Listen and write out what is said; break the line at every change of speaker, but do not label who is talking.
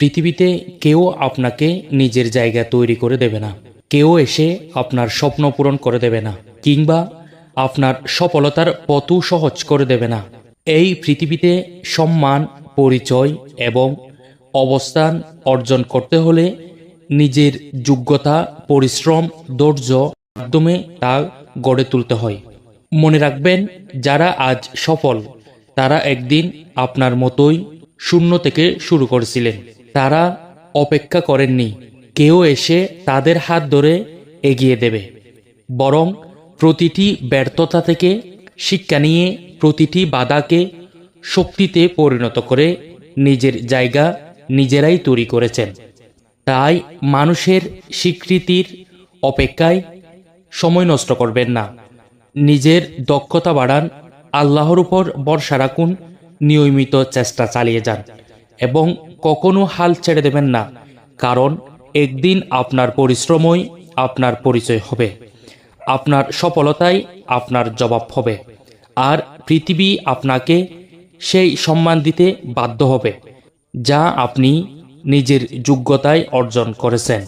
পৃথিবীতে কেউ আপনাকে নিজের জায়গা তৈরি করে দেবে না। কেউ এসে আপনার স্বপ্ন পূরণ করে দেবে না, কিংবা আপনার সফলতার পথও সহজ করে দেবে না। এই পৃথিবীতে সম্মান, পরিচয় এবং অবস্থান অর্জন করতে হলে নিজের যোগ্যতা, পরিশ্রম, ধৈর্য মাধ্যমে তা গড়ে তুলতে হয়। মনে রাখবেন, যারা আজ সফল তারা একদিন আপনার মতোই শূন্য থেকে শুরু করেছিলেন। তারা অপেক্ষা করেননি কেউ এসে তাদের হাত ধরে এগিয়ে দেবে, বরং প্রতিটি ব্যর্থতা থেকে শিক্ষা নিয়ে প্রতিটি বাধাকে শক্তিতে পরিণত করে নিজের জায়গা নিজেরাই তৈরি করেছেন। তাই মানুষের স্বীকৃতির অপেক্ষায় সময় নষ্ট করবেন না। নিজের দক্ষতা বাড়ান, আল্লাহর উপর ভরসা রাখুন, নিয়মিত চেষ্টা চালিয়ে যান এবং কখনো হাল ছেড়ে দেবেন না। কারণ একদিন আপনার পরিশ্রমই আপনার পরিচয় হবে, আপনার সফলতাই আপনার জবাব হবে, আর পৃথিবী আপনাকে সেই সম্মান দিতে বাধ্য হবে যা আপনি নিজের যোগ্যতায় অর্জন করেছেন।